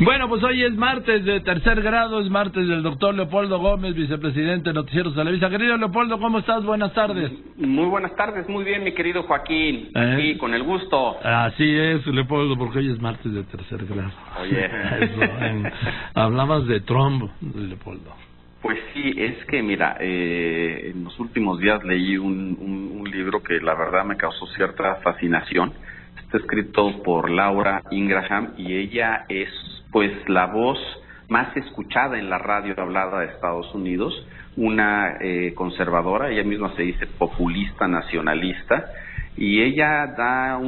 Bueno, pues hoy es martes de tercer grado, es martes del doctor Leopoldo Gómez, vicepresidente de Noticieros Televisa. Querido Leopoldo, ¿cómo estás? Buenas tardes. Muy buenas tardes, muy bien, mi querido Joaquín. Sí, con el gusto. Así es, Leopoldo, porque hoy es martes de tercer grado. Oye. Hablabas de Trump, Leopoldo. Pues sí, es que mira, en los últimos días leí un libro que la verdad me causó cierta fascinación. Está escrito por Laura Ingraham y ella es pues la voz más escuchada en la radio hablada de Estados Unidos, una conservadora, ella misma se dice populista nacionalista, y ella da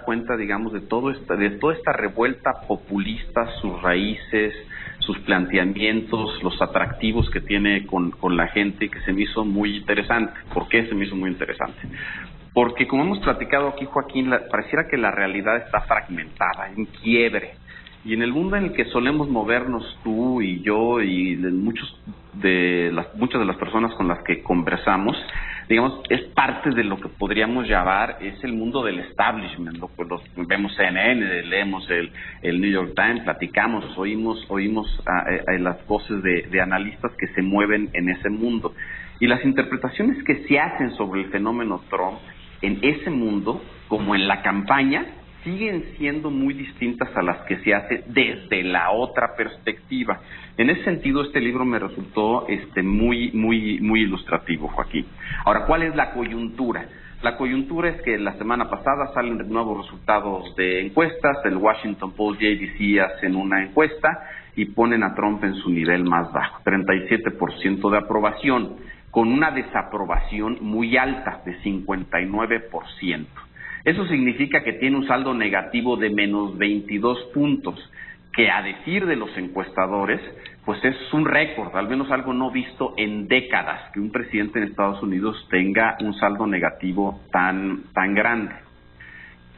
cuenta, digamos, de toda esta revuelta populista, sus raíces, sus planteamientos, los atractivos que tiene con la gente, que se me hizo muy interesante. ¿Por qué se me hizo muy interesante? Porque como hemos platicado aquí, Joaquín, pareciera que la realidad está fragmentada, en quiebre. Y en el mundo en el que solemos movernos tú y yo y muchas de las personas con las que conversamos, digamos, es parte de lo que podríamos llamar, es el mundo del establishment. Vemos CNN, leemos el New York Times, platicamos, oímos las voces de analistas que se mueven en ese mundo. Y las interpretaciones que se hacen sobre el fenómeno Trump en ese mundo, como en la campaña, siguen siendo muy distintas a las que se hace desde la otra perspectiva. En ese sentido, este libro me resultó muy ilustrativo, Joaquín. Ahora, ¿cuál es la coyuntura? La coyuntura es que la semana pasada salen nuevos resultados de encuestas. El Washington Post, JDC hacen una encuesta y ponen a Trump en su nivel más bajo, 37% de aprobación, con una desaprobación muy alta de 59%. Eso significa que tiene un saldo negativo de menos 22 puntos, que a decir de los encuestadores, pues es un récord, al menos algo no visto en décadas, que un presidente en Estados Unidos tenga un saldo negativo tan grande.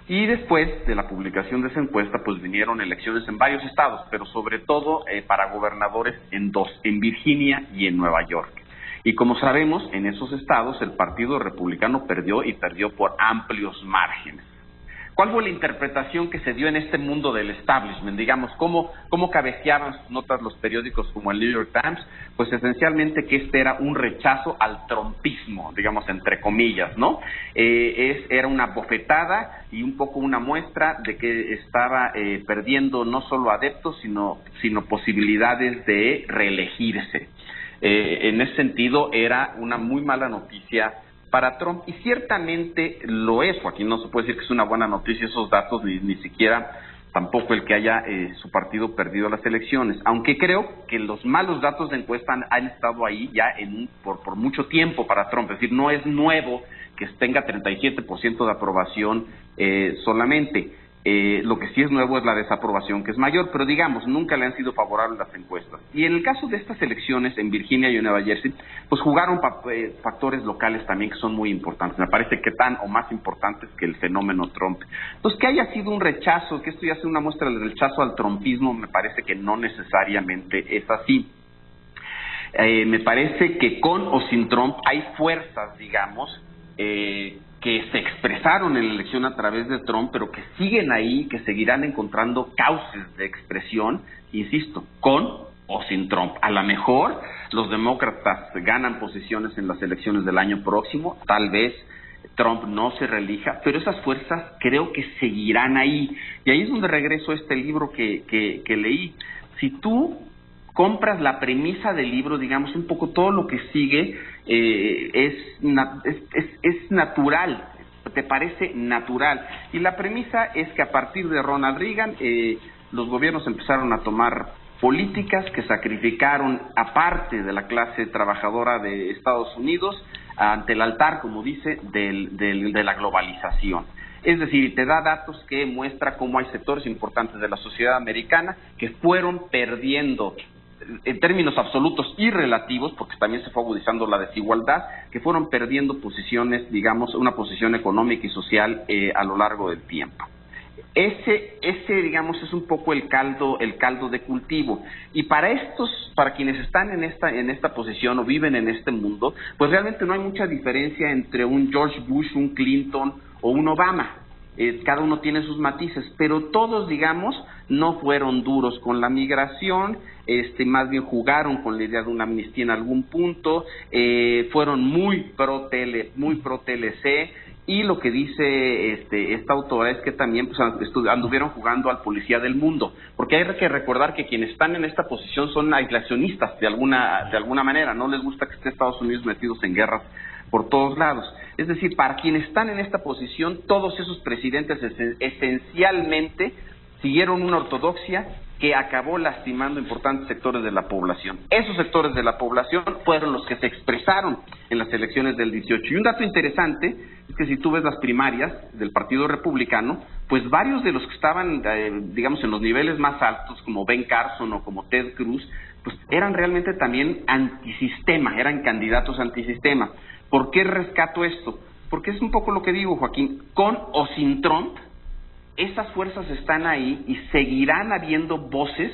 Y después de la publicación de esa encuesta, pues vinieron elecciones en varios estados, pero sobre todo para gobernadores en dos, en Virginia y en Nueva York. Y como sabemos, en esos estados el Partido Republicano perdió por amplios márgenes. ¿Cuál fue la interpretación que se dio en este mundo del establishment? Digamos, ¿cómo cabeceaban sus notas los periódicos como el New York Times? Pues esencialmente que este era un rechazo al trumpismo, digamos, entre comillas, ¿no? Era una bofetada y un poco una muestra de que estaba perdiendo no solo adeptos, sino posibilidades de reelegirse. En ese sentido era una muy mala noticia para Trump, y ciertamente lo es. Aquí no se puede decir que es una buena noticia esos datos, ni siquiera tampoco el que haya su partido perdido las elecciones, aunque creo que los malos datos de encuesta han estado ahí ya por mucho tiempo para Trump. Es decir, no es nuevo que tenga 37% de aprobación solamente. Lo que sí es nuevo es la desaprobación, que es mayor, pero digamos, nunca le han sido favorables las encuestas. Y en el caso de estas elecciones en Virginia y en Nueva Jersey, pues jugaron factores locales también que son muy importantes. Me parece que tan o más importantes que el fenómeno Trump. Entonces, que haya sido un rechazo, que esto ya sea una muestra del rechazo al trumpismo, me parece que no necesariamente es así. Me parece que con o sin Trump hay fuerzas, digamos, que se expresaron en la elección a través de Trump, pero que siguen ahí, que seguirán encontrando cauces de expresión, insisto, con o sin Trump. A lo mejor los demócratas ganan posiciones en las elecciones del año próximo, tal vez Trump no se reelija, pero esas fuerzas creo que seguirán ahí. Y ahí es donde regreso a este libro que leí. Si tú compras la premisa del libro, digamos, un poco todo lo que sigue es natural, te parece natural. Y la premisa es que a partir de Ronald Reagan, los gobiernos empezaron a tomar políticas que sacrificaron a parte de la clase trabajadora de Estados Unidos ante el altar, como dice, de la globalización. Es decir, te da datos que muestra cómo hay sectores importantes de la sociedad americana que fueron perdiendo, en términos absolutos y relativos, porque también se fue agudizando la desigualdad, que fueron perdiendo posiciones, digamos, una posición económica y social a lo largo del tiempo. Ese digamos, es un poco el caldo de cultivo. Y para quienes están en esta posición o viven en este mundo, pues realmente no hay mucha diferencia entre un George Bush, un Clinton o un Obama. cada uno tiene sus matices, pero todos, digamos, no fueron duros con la migración, más bien jugaron con la idea de una amnistía en algún punto, fueron muy pro TLC, y lo que dice esta autora es que también pues, anduvieron jugando al policía del mundo, porque hay que recordar que quienes están en esta posición son aislacionistas de alguna manera, no les gusta que esté Estados Unidos metidos en guerras por todos lados. Es decir, para quienes están en esta posición, todos esos presidentes esencialmente siguieron una ortodoxia que acabó lastimando importantes sectores de la población. Esos sectores de la población fueron los que se expresaron en las elecciones del 18. Y un dato interesante es que si tú ves las primarias del Partido Republicano, pues varios de los que estaban, digamos, en los niveles más altos, como Ben Carson o como Ted Cruz, pues eran realmente también antisistema, eran candidatos antisistema. ¿Por qué rescato esto? Porque es un poco lo que digo, Joaquín, con o sin Trump, esas fuerzas están ahí y seguirán habiendo voces,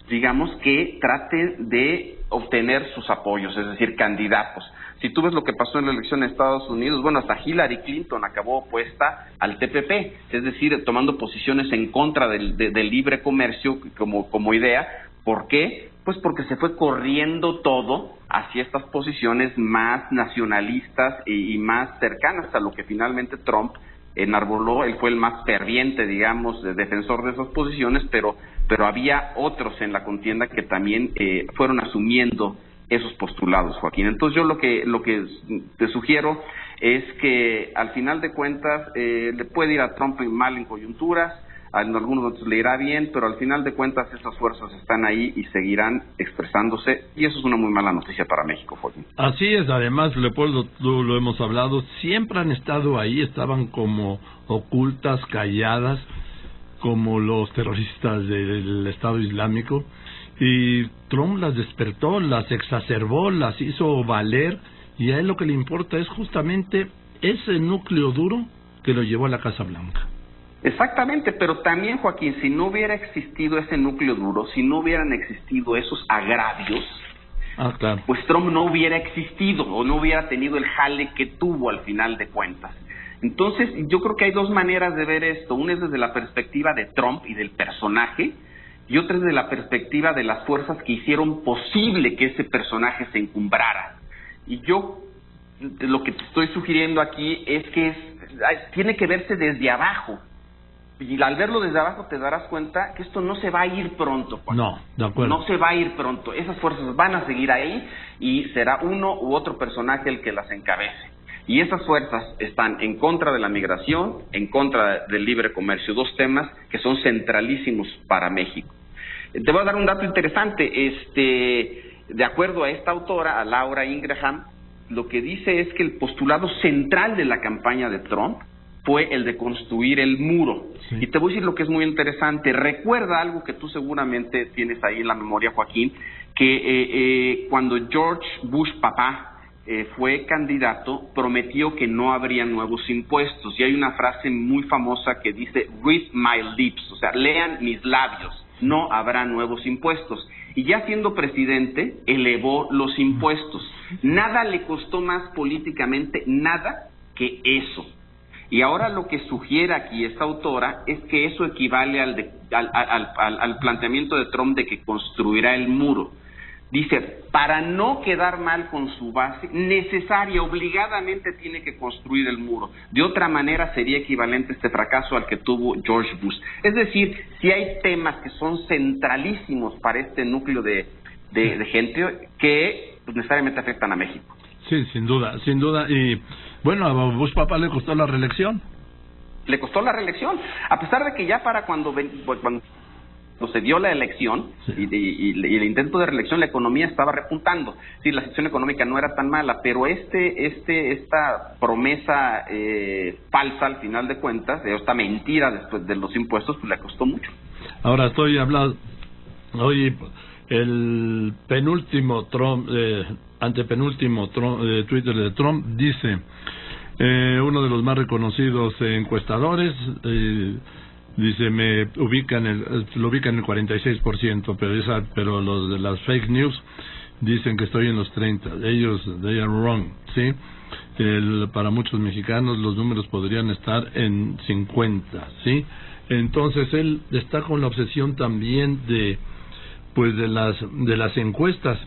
digamos, que traten de obtener sus apoyos, es decir, candidatos. Si tú ves lo que pasó en la elección en Estados Unidos, bueno, hasta Hillary Clinton acabó opuesta al TPP, es decir, tomando posiciones en contra del libre comercio como idea. ¿Por qué? Pues porque se fue corriendo todo hacia estas posiciones más nacionalistas y más cercanas a lo que finalmente Trump enarboló. Él fue el más ferviente, digamos, defensor de esas posiciones, pero había otros en la contienda que también fueron asumiendo esos postulados, Joaquín. Entonces yo lo que te sugiero es que al final de cuentas le puede ir a Trump mal en coyunturas, en algunos otros le irá bien, pero al final de cuentas esas fuerzas están ahí y seguirán expresándose, y eso es una muy mala noticia para México, Joaquín. Así es, además, Leopoldo, tú lo hemos hablado, siempre han estado ahí, estaban como ocultas, calladas, como los terroristas del Estado Islámico, y Trump las despertó, las exacerbó, las hizo valer, y a él lo que le importa es justamente ese núcleo duro que lo llevó a la Casa Blanca. Exactamente, pero también, Joaquín, si no hubiera existido ese núcleo duro, si no hubieran existido esos agravios, claro, pues Trump no hubiera existido o no hubiera tenido el jale que tuvo al final de cuentas. Entonces, yo creo que hay dos maneras de ver esto. Una es desde la perspectiva de Trump y del personaje, y otra es desde la perspectiva de las fuerzas que hicieron posible que ese personaje se encumbrara. Y yo lo que te estoy sugiriendo aquí es que tiene que verse desde abajo. Y al verlo desde abajo te darás cuenta que esto no se va a ir pronto, Juan. No, de acuerdo. No se va a ir pronto. Esas fuerzas van a seguir ahí y será uno u otro personaje el que las encabece. Y esas fuerzas están en contra de la migración, en contra del libre comercio, dos temas que son centralísimos para México. Te voy a dar un dato interesante. De acuerdo a esta autora, a Laura Ingraham, lo que dice es que el postulado central de la campaña de Trump fue el de construir el muro. Sí. Y te voy a decir lo que es muy interesante. Recuerda algo que tú seguramente tienes ahí en la memoria, Joaquín, que cuando George Bush papá fue candidato, prometió que no habría nuevos impuestos. Y hay una frase muy famosa que dice, read my lips, o sea, lean mis labios, no habrá nuevos impuestos. Y ya siendo presidente, elevó los impuestos. Nada le costó más políticamente, nada que eso. Y ahora lo que sugiere aquí esta autora es que eso equivale al planteamiento de Trump de que construirá el muro. Dice, para no quedar mal con su base, necesaria, obligadamente tiene que construir el muro. De otra manera sería equivalente este fracaso al que tuvo George Bush. Es decir, si hay temas que son centralísimos para este núcleo de gente que pues, necesariamente afectan a México. Sí, sin duda, sin duda. Y bueno, a Bush papá le costó la reelección. Le costó la reelección, a pesar de que ya para cuando se dio la elección, sí, y el intento de reelección, la economía estaba repuntando. Sí, la situación económica no era tan mala, pero esta promesa falsa al final de cuentas, esta mentira después de los impuestos, pues le costó mucho. Ahora estoy hablando, hoy el penúltimo Trump, antepenúltimo Twitter de Trump dice, uno de los más reconocidos encuestadores, dice, lo ubica en el 46%, pero los de las fake news dicen que estoy en los 30. Ellos, they are wrong, ¿sí? para muchos mexicanos los números podrían estar en 50, ¿sí? Entonces él está con la obsesión también de las encuestas.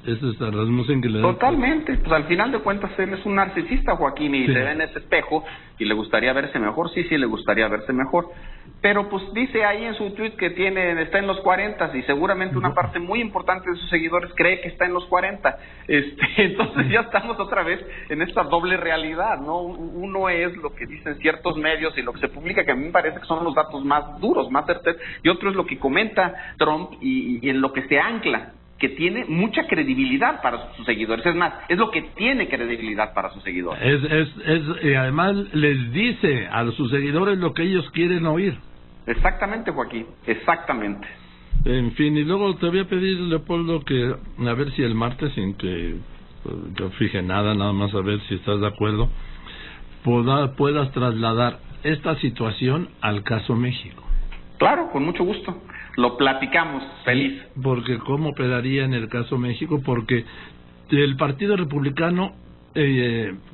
Esa es la razón en que le da. Totalmente, pues al final de cuentas él es un narcisista, Joaquín, y sí. Se ve en ese espejo y le gustaría verse mejor, sí, le gustaría verse mejor, pero pues dice ahí en su tweet que está en los 40 y seguramente una parte muy importante de sus seguidores cree que está en los 40, entonces ya estamos otra vez en esta doble realidad, ¿no? Uno es lo que dicen ciertos medios y lo que se publica, que a mí me parece que son los datos más duros, más certeros, y otro es lo que comenta Trump y en lo que se ancla, que tiene mucha credibilidad para sus seguidores. Es más, es lo que tiene credibilidad para sus seguidores. Y además les dice a sus seguidores lo que ellos quieren oír. Exactamente, Joaquín, exactamente. En fin, y luego te voy a pedir, Leopoldo, que a ver si el martes, sin que yo fije nada más a ver si estás de acuerdo, puedas trasladar esta situación al caso México. Claro, con mucho gusto. Lo platicamos, feliz. Sí, porque cómo operaría en el caso México, porque el Partido Republicano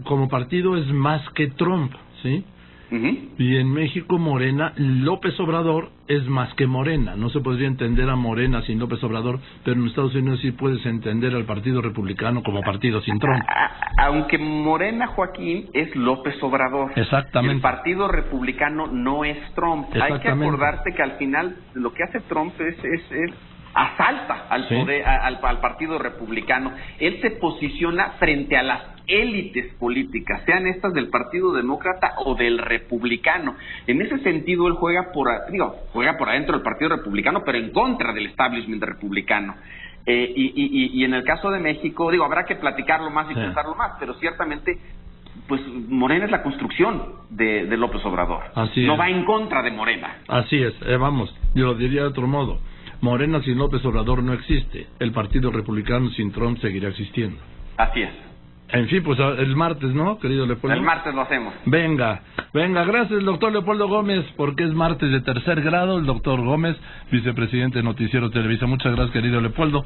como partido es más que Trump, ¿sí? Uh-huh. Y en México Morena, López Obrador es más que Morena. No se podría entender a Morena sin López Obrador, pero en Estados Unidos sí puedes entender al Partido Republicano como partido sin Trump. Aunque Morena, Joaquín, es López Obrador. Exactamente. El Partido Republicano no es Trump. Hay que acordarte que al final lo que hace Trump es asalta al poder, al Partido Republicano. Él se posiciona frente a las élites políticas, sean estas del Partido Demócrata o del Republicano. En ese sentido, él juega por adentro del Partido Republicano, pero en contra del establishment republicano. Y en el caso de México, habrá que platicarlo más y pensarlo más, pero ciertamente, pues Morena es la construcción de López Obrador. Así no es. Va en contra de Morena. Así es, vamos, yo lo diría de otro modo. Morena sin López Obrador no existe. El Partido Republicano sin Trump seguirá existiendo. Así es. En fin, pues el martes, ¿no, querido Leopoldo? El martes lo hacemos. Venga, gracias, doctor Leopoldo Gómez, porque es martes de tercer grado. El doctor Gómez, vicepresidente de Noticieros Televisa. Muchas gracias, querido Leopoldo.